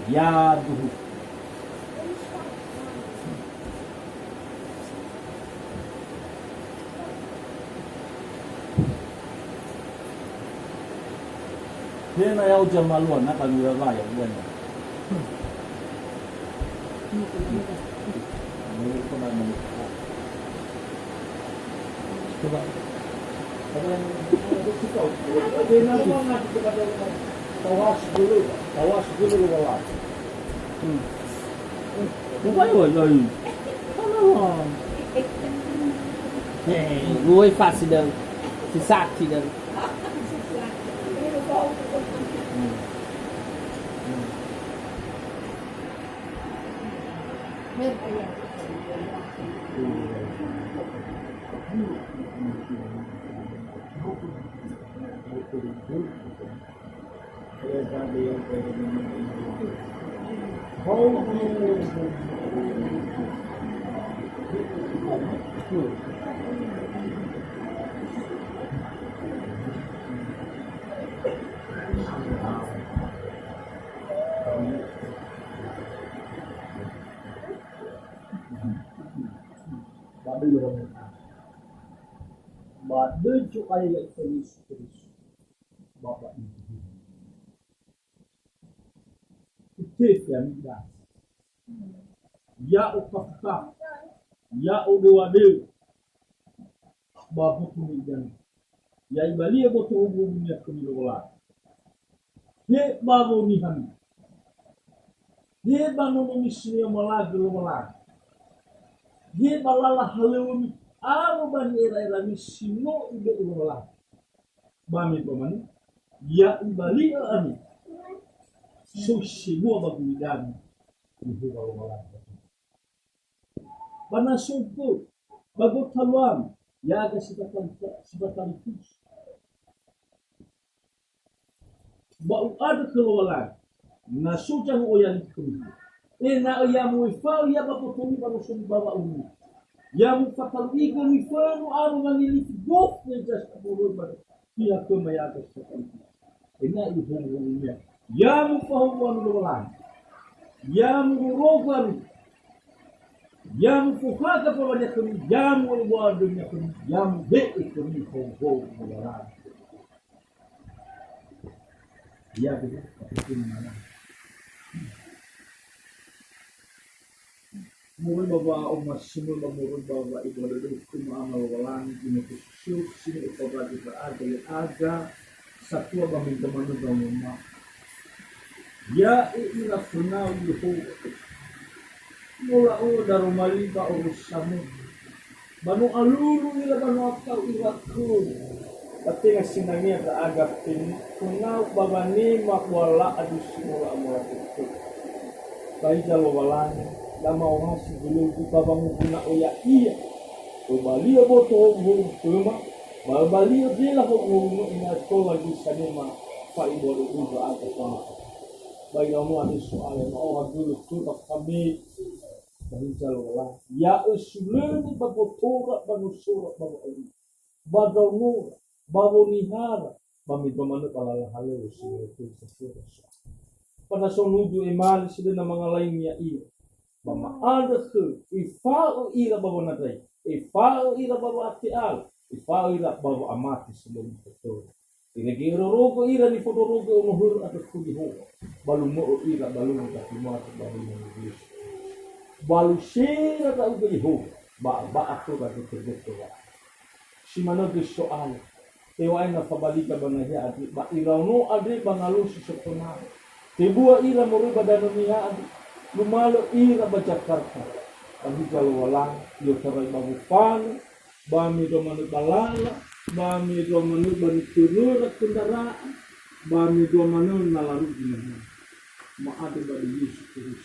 yaduhu. Tena ya ujamaluan na kaniraraya buwan. Coba. Tawas dulu wala. Bukan wala. Vui fácil dan, si sakti dan. Bade jo kaya terus bapak ini. Itu yang dah. Ya ukafta, ya udewade, bapak tumidan. Ya ibali ya botu umumnya kemilola. He babu nihan. He banu misnya malag malag. He balala halewumi. Aro bani era misino ibe ulah. Bami pemani. Ya ibali ani. Sushi gua baguidan. Ibu kalau malah. Bana sungku. Bagut haluan. Ya ada sifatan khusus. Bau ada keluaran. Nasujan oyan kuni. Na oyamu ifau ya bapotumi banusum bawa umi. Yang fatalwiga ni fano aro manili gof na just kabulod ba pia ko mayaga sa kanila. Ina ihong niya. Yang fahuan lulan. Yang urogan. Yang fuhaka pa wanya kami. Yang ulwado niya kami. Yang be'i kami hong lulan. Ya begitu. Itu mana? Mungkin bawa umat semua murun bawa ibu ada hukum amal walang ini khusus sini utara juga ada satu abang minta mana bangun ya inilah kenal itu mula dari malika urusanmu banu alulu ila banu akal ilaku tapi ngasinangnya ada kenal babani makwala adu semula mula itu baik kalau walang lama orang sebelum kita bangun guna oya iya, berbalik boto huru cuma, berbalik dia lah huru ingat kau lagi sanema, pak ibu ada juga ada sama. Baik kamu ada soal yang orang dulu tu tak kami berbicara lah. Ya sebelum berbotora banusura bawa ini, badau bawa nihara, bami pemanu kalau halu sebelum itu sesuatu. Pada sonuju emal sudah nama lain ya iya. Bama ada ke ifau ira bawa nadai ifau ira bawa atial ifau ira bawa amati sebelum betul ini giro rogo ira ni foto rogo nuhur atau kudi ho balu mo ira balu tak mati balu ni balu shira tak ugi ho ba aku bagi terbetul si mana ke soal tewai na fabalika banahya ati ba ira no ade bangalu si sopona tebua ira mori badano niya adi lumalo ira ba Jakarta kami kalau walang yo taray mabufan bami do manut balala bami do manut bariturur at kendaraan bami do manut nalaru ginana maado ba di Yesus Kristus